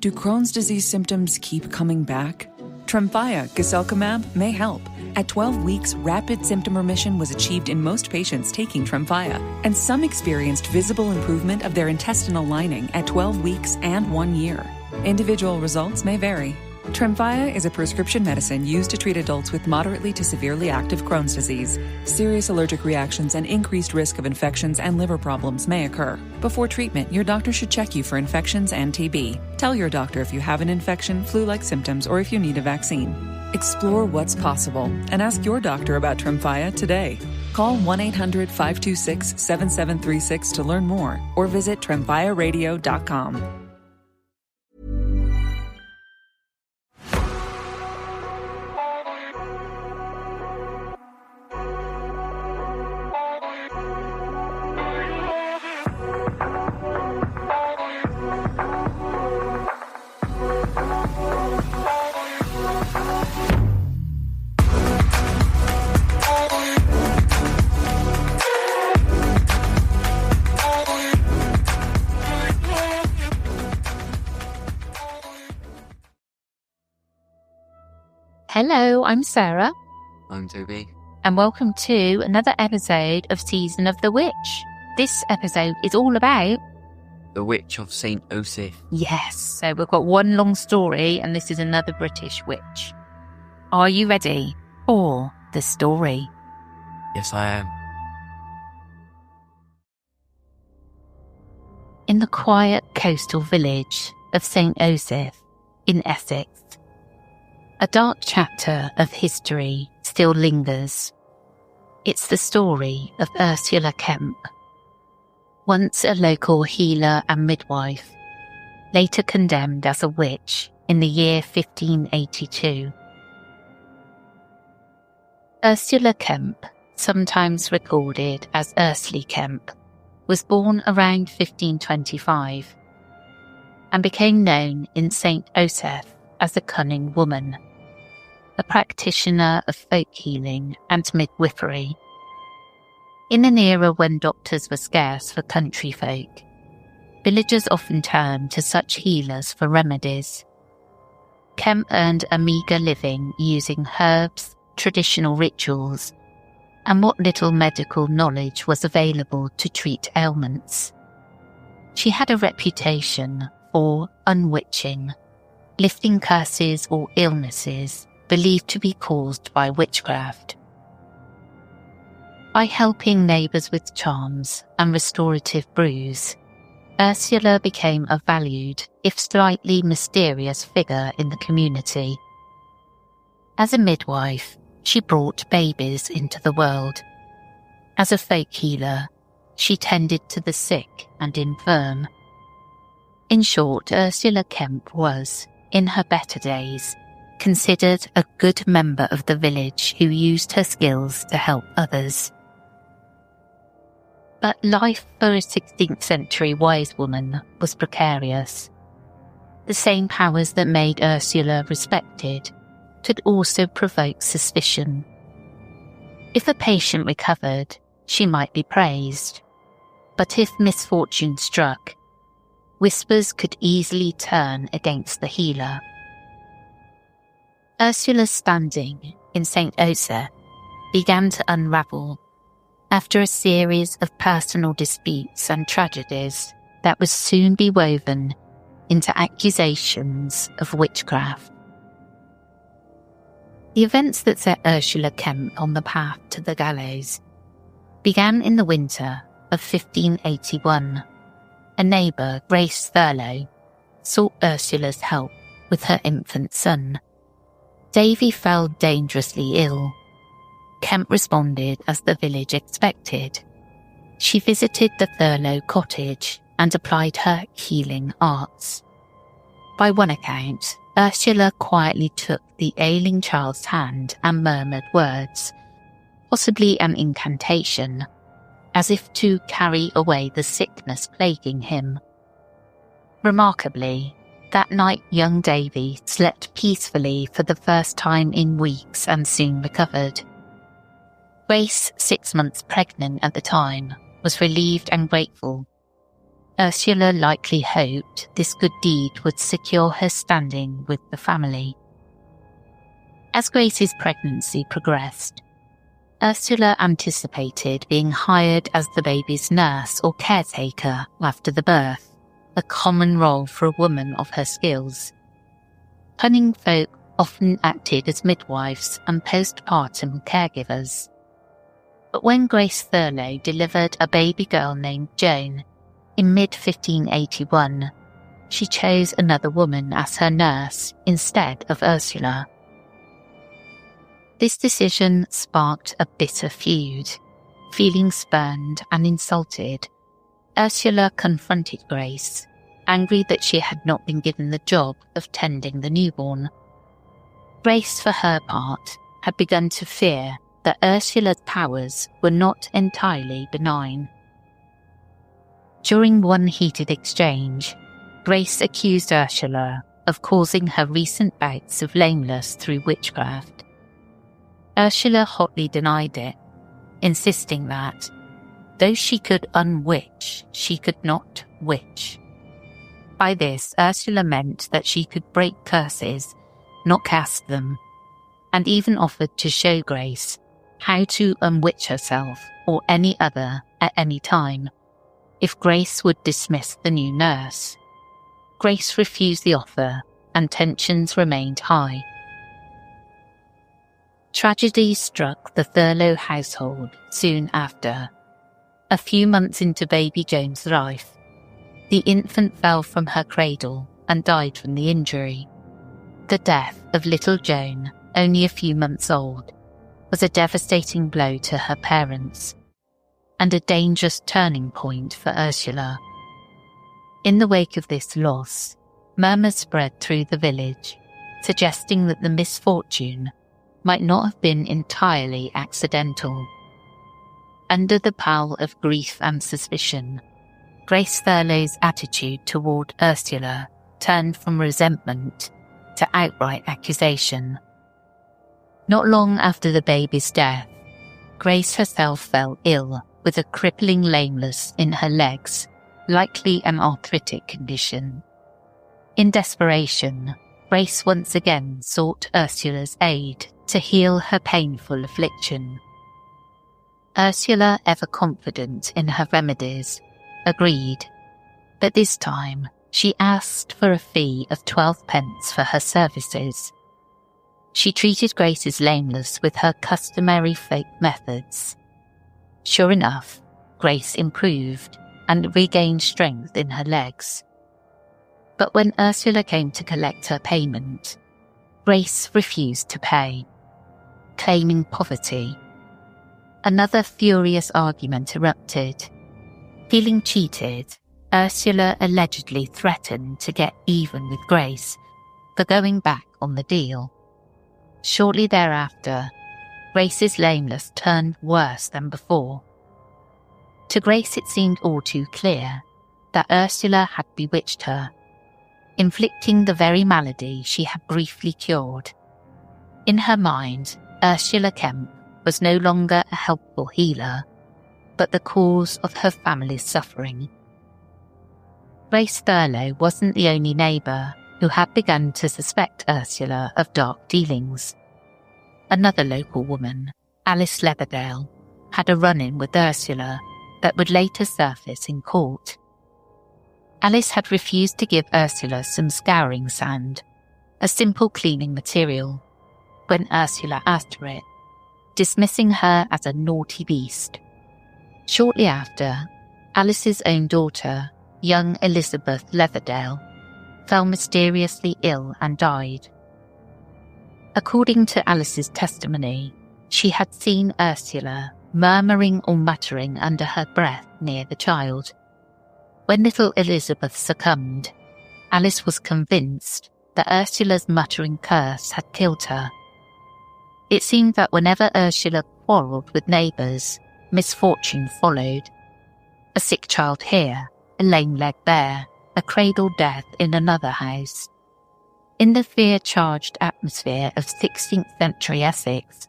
Do Crohn's disease symptoms keep coming back? Tremfya guselkumab may help. At 12 weeks, rapid symptom remission was achieved in most patients taking Tremfya, and some experienced visible improvement of their intestinal lining at 12 weeks and 1 year. Individual results may vary. Tremfya is a prescription medicine used to treat adults with moderately to severely active Crohn's disease. Serious allergic reactions and increased risk of infections and liver problems may occur. Before treatment, your doctor should check you for infections and TB. Tell your doctor if you have an infection, flu-like symptoms, or if you need a vaccine. Explore what's possible and ask your doctor about Tremfya today. Call 1-800-526-7736 to learn more or visit tremfyaradio.com. Hello, I'm Sarah. I'm Toby. And welcome to another episode of Season of the Witch. This episode is all about The Witch of St. Osyth. Yes, so we've got one long story and this is another British witch. Are you ready for the story? Yes, I am. In the quiet coastal village of St. Osyth in Essex, a dark chapter of history still lingers. It's the story of Ursula Kemp, once a local healer and midwife, later condemned as a witch in the year 1582. Ursula Kemp, sometimes recorded as Ursula Kemp, was born around 1525 and became known in St. Osyth as a cunning woman, a practitioner of folk healing and midwifery. In an era when doctors were scarce for country folk, villagers often turned to such healers for remedies. Kemp earned a meagre living using herbs, traditional rituals, and what little medical knowledge was available to treat ailments. She had a reputation for unwitching, lifting curses or illnesses believed to be caused by witchcraft. By helping neighbours with charms and restorative brews, Ursula became a valued, if slightly mysterious figure in the community. As a midwife, she brought babies into the world. As a folk healer, she tended to the sick and infirm. In short, Ursula Kemp was, in her better days, considered a good member of the village who used her skills to help others. But life for a 16th century wise woman was precarious. The same powers that made Ursula respected could also provoke suspicion. If a patient recovered, she might be praised. But if misfortune struck, whispers could easily turn against the healer. Ursula's standing in St. Osyth began to unravel after a series of personal disputes and tragedies that would soon be woven into accusations of witchcraft. The events that set Ursula Kemp on the path to the gallows began in the winter of 1581. A neighbour, Grace Thurlow, sought Ursula's help with her infant son. Davy fell dangerously ill. Kemp responded as the village expected. She visited the Thurlow cottage and applied her healing arts. By one account, Ursula quietly took the ailing child's hand and murmured words, possibly an incantation, as if to carry away the sickness plaguing him. Remarkably, that night young Davy slept peacefully for the first time in weeks and soon recovered. Grace, 6 months pregnant at the time, was relieved and grateful. Ursula likely hoped this good deed would secure her standing with the family. As Grace's pregnancy progressed, Ursula anticipated being hired as the baby's nurse or caretaker after the birth, a common role for a woman of her skills. Cunning folk often acted as midwives and postpartum caregivers. But when Grace Thurlow delivered a baby girl named Joan in mid-1581, she chose another woman as her nurse instead of Ursula. This decision sparked a bitter feud. Feeling spurned and insulted, Ursula confronted Grace, angry that she had not been given the job of tending the newborn. Grace, for her part, had begun to fear that Ursula's powers were not entirely benign. During one heated exchange, Grace accused Ursula of causing her recent bouts of lameness through witchcraft. Ursula hotly denied it, insisting that, though she could unwitch, she could not witch. By this, Ursula meant that she could break curses, not cast them, and even offered to show Grace how to unwitch herself or any other at any time, if Grace would dismiss the new nurse. Grace refused the offer, and tensions remained high. Tragedy struck the Thurlow household soon after. A few months into baby Joan's life, the infant fell from her cradle and died from the injury. The death of little Joan, only a few months old, was a devastating blow to her parents, and a dangerous turning point for Ursula. In the wake of this loss, murmurs spread through the village, suggesting that the misfortune might not have been entirely accidental. Under the pall of grief and suspicion, Grace Thurlow's attitude toward Ursula turned from resentment to outright accusation. Not long after the baby's death, Grace herself fell ill with a crippling lameness in her legs, likely an arthritic condition. In desperation, Grace once again sought Ursula's aid to heal her painful affliction. Ursula, ever confident in her remedies, agreed, but this time she asked for a fee of 12 pence for her services. She treated Grace's lameness with her customary folk methods. Sure enough, Grace improved and regained strength in her legs. But when Ursula came to collect her payment, Grace refused to pay, claiming poverty. Another furious argument erupted. Feeling cheated, Ursula allegedly threatened to get even with Grace for going back on the deal. Shortly thereafter, Grace's lameness turned worse than before. To Grace it seemed all too clear that Ursula had bewitched her, inflicting the very malady she had briefly cured. In her mind, Ursula Kemp was no longer a helpful healer, but the cause of her family's suffering. Grace Thurlow wasn't the only neighbour who had begun to suspect Ursula of dark dealings. Another local woman, Alice Leatherdale, had a run-in with Ursula that would later surface in court. Alice had refused to give Ursula some scouring sand, a simple cleaning material, when Ursula asked for it, dismissing her as a naughty beast. Shortly after, Alice's own daughter, young Elizabeth Leatherdale, fell mysteriously ill and died. According to Alice's testimony, she had seen Ursula murmuring or muttering under her breath near the child. When little Elizabeth succumbed, Alice was convinced that Ursula's muttering curse had killed her. It seemed that whenever Ursula quarrelled with neighbours, misfortune followed. A sick child here, a lame leg there, a cradle death in another house. In the fear-charged atmosphere of 16th century Essex,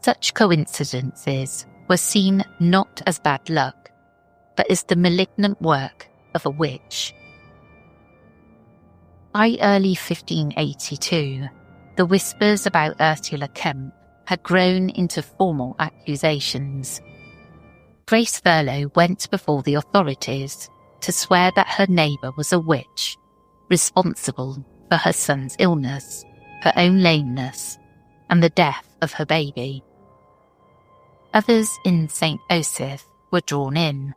such coincidences were seen not as bad luck, but as the malignant work of of a witch. By early 1582, the whispers about Ursula Kemp had grown into formal accusations. Grace Thurlow went before the authorities to swear that her neighbour was a witch, responsible for her son's illness, her own lameness, and the death of her baby. Others in St. Osyth were drawn in,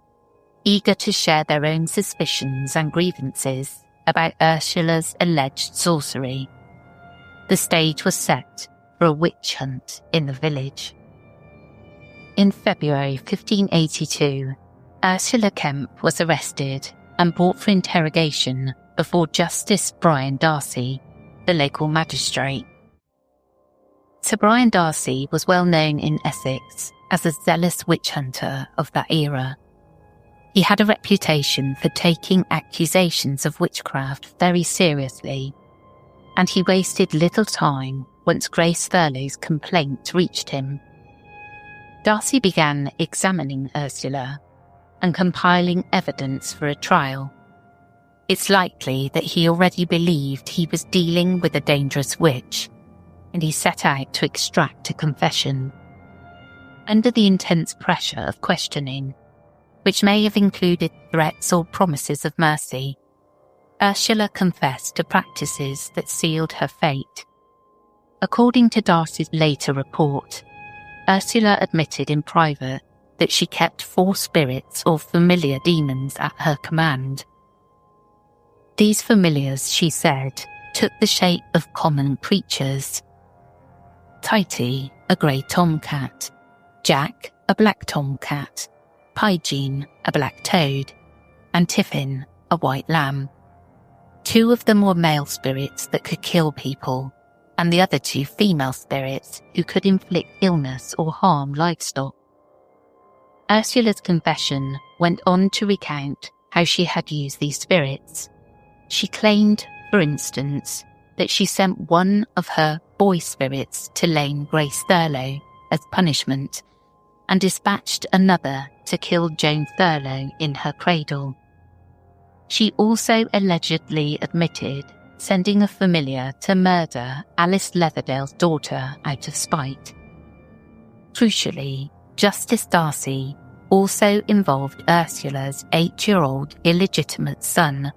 eager to share their own suspicions and grievances about Ursula's alleged sorcery. The stage was set for a witch hunt in the village. In February 1582, Ursula Kemp was arrested and brought for interrogation before Justice Brian Darcy, the local magistrate. Sir Brian Darcy was well known in Essex as a zealous witch hunter of that era. He had a reputation for taking accusations of witchcraft very seriously, and he wasted little time once Grace Thurlow's complaint reached him. Darcy began examining Ursula and compiling evidence for a trial. It's likely that he already believed he was dealing with a dangerous witch, and he set out to extract a confession. Under the intense pressure of questioning, which may have included threats or promises of mercy, Ursula confessed to practices that sealed her fate. According to Darcy's later report, Ursula admitted in private that she kept 4 spirits or familiar demons at her command. These familiars, she said, took the shape of common creatures. Tighty, a grey tomcat, Jack, a black tomcat, Pygiene, a black toad, and Tiffin, a white lamb. 2 of them were male spirits that could kill people, and the other 2 female spirits who could inflict illness or harm livestock. Ursula's confession went on to recount how she had used these spirits. She claimed, for instance, that she sent one of her boy spirits to lame Grace Thurlow as punishment, and dispatched another to kill Joan Thurlow in her cradle. She also allegedly admitted sending a familiar to murder Alice Leatherdale's daughter out of spite. Crucially, Justice Darcy also involved Ursula's 8-year-old illegitimate son,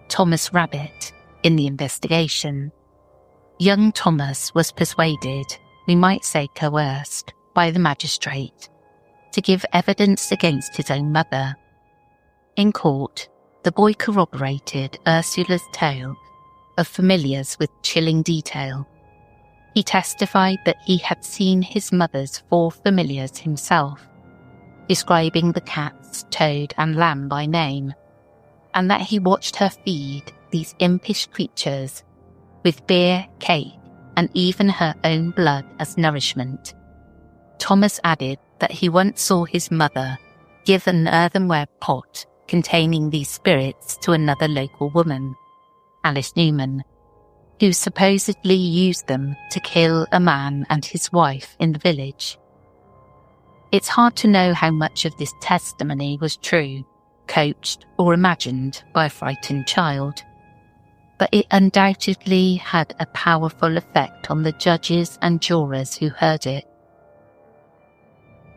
Thomas Rabbit, in the investigation. Young Thomas was persuaded, we might say coerced, by the magistrate to give evidence against his own mother. In court, the boy corroborated Ursula's tale of familiars with chilling detail. He testified that he had seen his mother's 4 familiars himself, describing the cats, toad and lamb by name, and that he watched her feed these impish creatures with beer, cake, and even her own blood as nourishment. Thomas added that he once saw his mother give an earthenware pot containing these spirits to another local woman, Alice Newman, who supposedly used them to kill a man and his wife in the village. It's hard to know how much of this testimony was true, coached or imagined by a frightened child, but it undoubtedly had a powerful effect on the judges and jurors who heard it.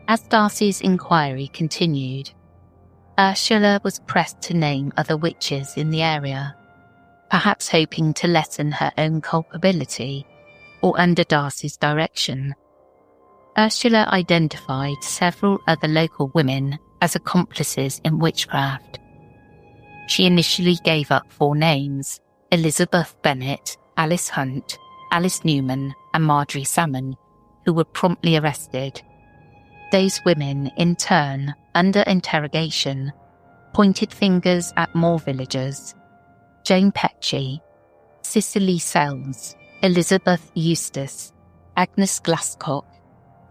As Darcy's inquiry continued, Ursula was pressed to name other witches in the area, perhaps hoping to lessen her own culpability, or under Darcy's direction. Ursula identified several other local women as accomplices in witchcraft. She initially gave up 4 names: Elizabeth Bennet, Alice Hunt, Alice Newman, and Marjorie Salmon, who were promptly arrested. Those women, in turn, under interrogation, pointed fingers at more villagers: Jane Petchy, Cicely Sells, Elizabeth Eustace, Agnes Glasscock,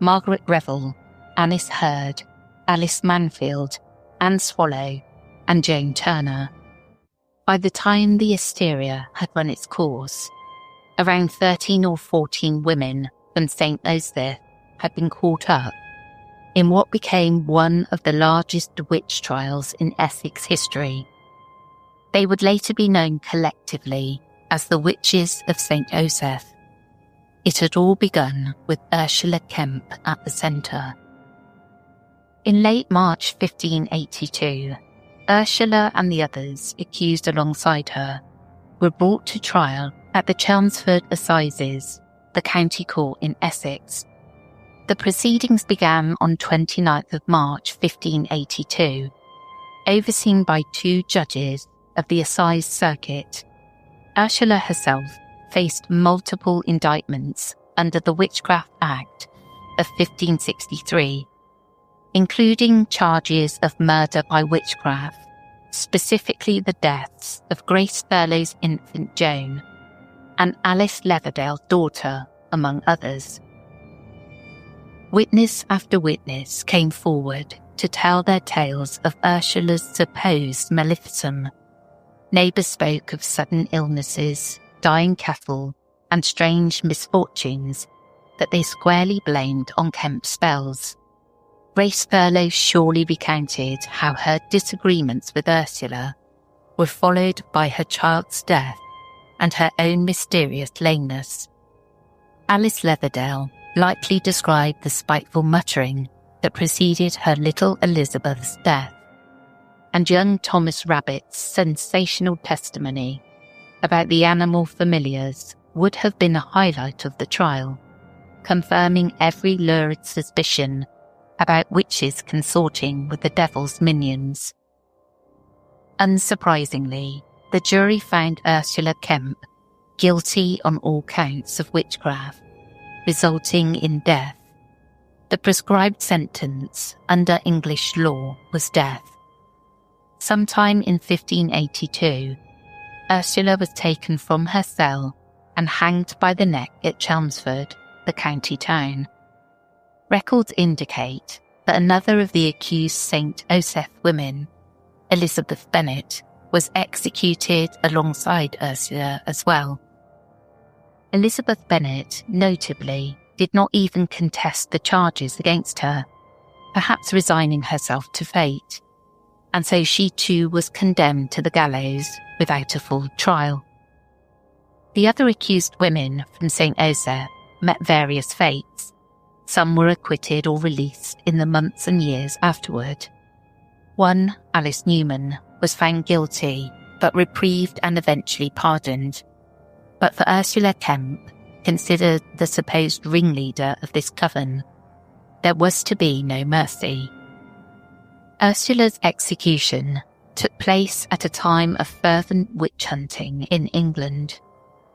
Margaret Revel, Annis Hurd, Alice Manfield, Anne Swallow, and Jane Turner. By the time the hysteria had run its course, around 13 or 14 women from St. Osyth had been caught up in what became one of the largest witch trials in Essex history, They would later be known collectively as the Witches of St. Osyth. It had all begun with Ursula Kemp at the centre. In late March 1582, Ursula and the others accused alongside her were brought to trial at the Chelmsford Assizes, the county court in Essex. The proceedings began on 29th of March 1582, overseen by 2 judges of the Assize Circuit. Ursula herself faced multiple indictments under the Witchcraft Act of 1563, including charges of murder by witchcraft, specifically the deaths of Grace Thurlow's infant Joan and Alice Leverdale's daughter, among others. Witness after witness came forward to tell their tales of Ursula's supposed maleficence. Neighbours spoke of sudden illnesses, dying cattle, and strange misfortunes that they squarely blamed on Kemp's spells. Grace Thurlow surely recounted how her disagreements with Ursula were followed by her child's death and her own mysterious lameness. Alice Leverdale likely described the spiteful muttering that preceded her little Elizabeth's death, and young Thomas Rabbit's sensational testimony about the animal familiars would have been a highlight of the trial, confirming every lurid suspicion about witches consorting with the devil's minions. Unsurprisingly, the jury found Ursula Kemp guilty on all counts of witchcraft, resulting in death. The prescribed sentence under English law was death. Sometime in 1582, Ursula was taken from her cell and hanged by the neck at Chelmsford, the county town. Records indicate that another of the accused St. Osyth women, Elizabeth Bennet, was executed alongside Ursula as well. Elizabeth Bennet, notably, did not even contest the charges against her, perhaps resigning herself to fate, and so she too was condemned to the gallows without a full trial. The other accused women from St. Osyth met various fates. Some were acquitted or released in the months and years afterward. One, Alice Newman, was found guilty, but reprieved and eventually pardoned. But for Ursula Kemp, considered the supposed ringleader of this coven, there was to be no mercy. Ursula's execution took place at a time of fervent witch hunting in England.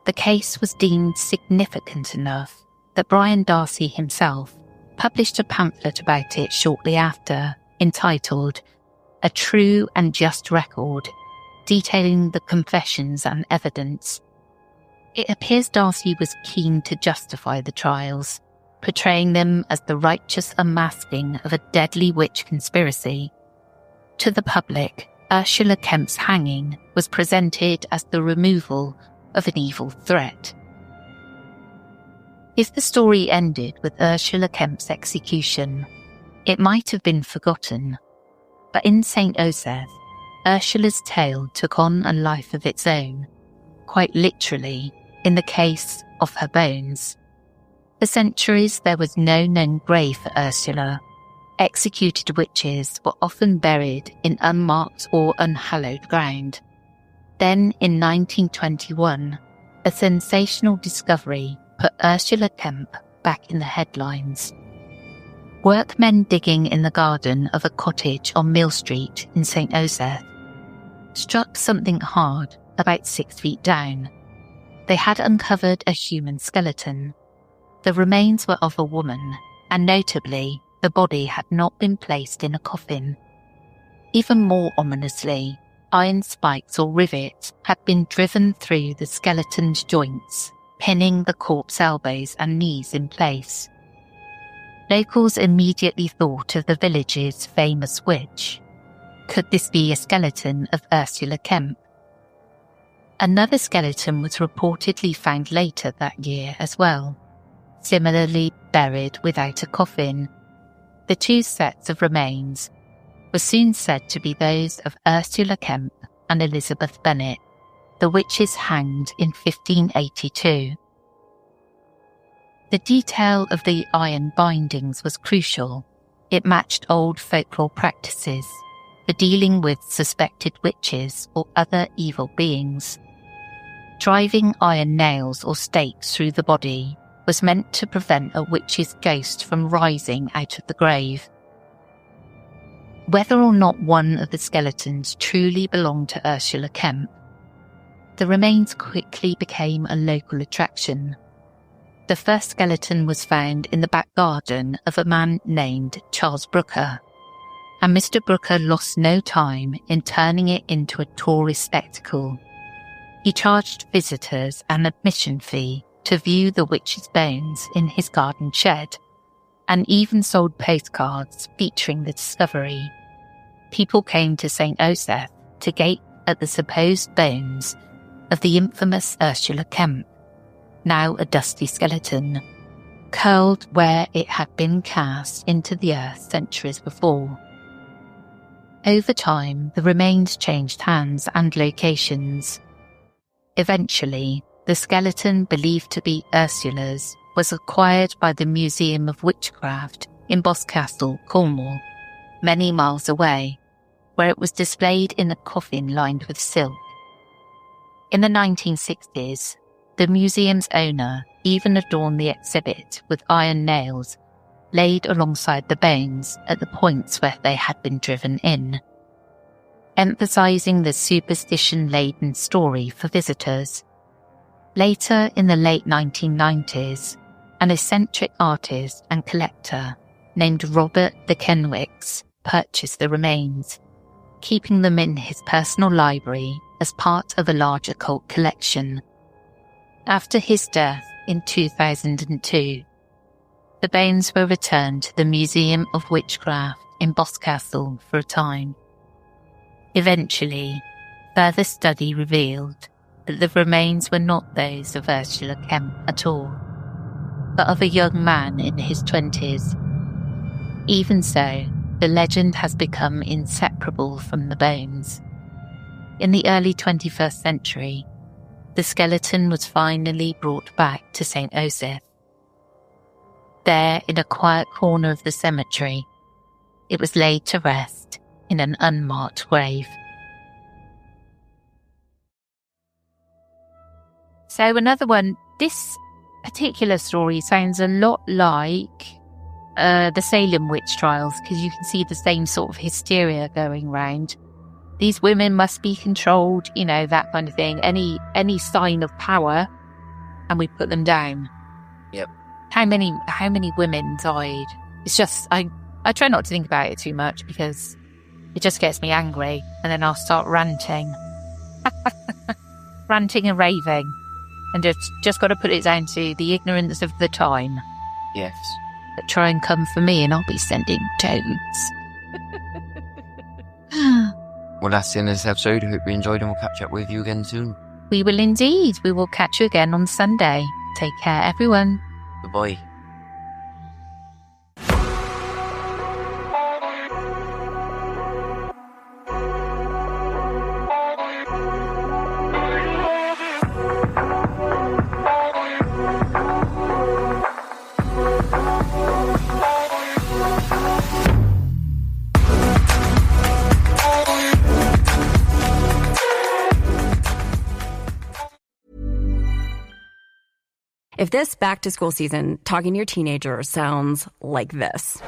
The case was deemed significant enough that Brian Darcy himself published a pamphlet about it shortly after, entitled A True and Just Record, detailing the confessions and evidence. It appears Darcy was keen to justify the trials, portraying them as the righteous unmasking of a deadly witch conspiracy. To the public, Ursula Kemp's hanging was presented as the removal of an evil threat. If the story ended with Ursula Kemp's execution, it might have been forgotten. But in St. Osyth, Ursula's tale took on a life of its own, quite literally, in the case of her bones. For centuries, there was no known grave for Ursula. Executed witches were often buried in unmarked or unhallowed ground. Then, in 1921, a sensational discovery put Ursula Kemp back in the headlines. Workmen digging in the garden of a cottage on Mill Street in St. Osyth struck something hard about 6 feet down. They had uncovered a human skeleton. The remains were of a woman, and notably, the body had not been placed in a coffin. Even more ominously, iron spikes or rivets had been driven through the skeleton's joints, pinning the corpse's elbows and knees in place. Locals immediately thought of the village's famous witch. Could this be a skeleton of Ursula Kemp? Another skeleton was reportedly found later that year as well, similarly buried without a coffin. The 2 sets of remains were soon said to be those of Ursula Kemp and Elizabeth Bennet, the witches hanged in 1582. The detail of the iron bindings was crucial. It matched old folklore practices for dealing with suspected witches or other evil beings. Driving iron nails or stakes through the body was meant to prevent a witch's ghost from rising out of the grave. Whether or not one of the skeletons truly belonged to Ursula Kemp, the remains quickly became a local attraction. The first skeleton was found in the back garden of a man named Charles Brooker, and Mr. Brooker lost no time in turning it into a tourist spectacle. He charged visitors an admission fee to view the witch's bones in his garden shed, and even sold postcards featuring the discovery. People came to St. Osyth to gape at the supposed bones of the infamous Ursula Kemp, now a dusty skeleton, curled where it had been cast into the earth centuries before. Over time, the remains changed hands and locations. Eventually, the skeleton believed to be Ursula's was acquired by the Museum of Witchcraft in Boscastle, Cornwall, many miles away, where it was displayed in a coffin lined with silk. In the 1960s, the museum's owner even adorned the exhibit with iron nails laid alongside the bones at the points where they had been driven in, emphasizing the superstition-laden story for visitors. Later, in the late 1990s, an eccentric artist and collector named Robert de Kenwicks purchased the remains, keeping them in his personal library as part of a larger cult collection. After his death in 2002, the bones were returned to the Museum of Witchcraft in Boscastle for a time. Eventually, further study revealed that the remains were not those of Ursula Kemp at all, but of a young man in his 20s. Even so, the legend has become inseparable from the bones. In the early 21st century, the skeleton was finally brought back to St. Osyth. There, in a quiet corner of the cemetery, it was laid to rest in an unmarked grave. So another one, this particular story sounds a lot like the Salem witch trials, because you can see the same sort of hysteria going round. These women must be controlled, you know, that kind of thing. Any sign of power, and we put them down. Yep. How many women died? It's just, I try not to think about it too much because it just gets me angry, and then I'll start ranting. Ranting and raving. And just got to put it down to the ignorance of the time. Yes. But try and come for me and I'll be sending toads. Well, that's the end of this episode. Hope you enjoyed, and we'll catch up with you again soon. We will indeed. We will catch you again on Sunday. Take care, everyone. Goodbye. If this back-to-school season, talking to your teenager sounds like this.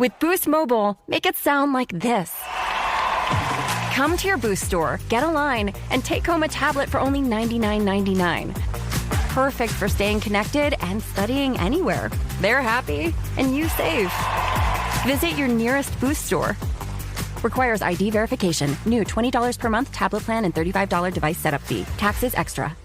With Boost Mobile, make it sound like this. Come to your Boost store, get a line, and take home a tablet for only $99.99. Perfect for staying connected and studying anywhere. They're happy, and you save. Visit your nearest Boost store. Requires ID verification. New $20 per month tablet plan and $35 device setup fee. Taxes extra.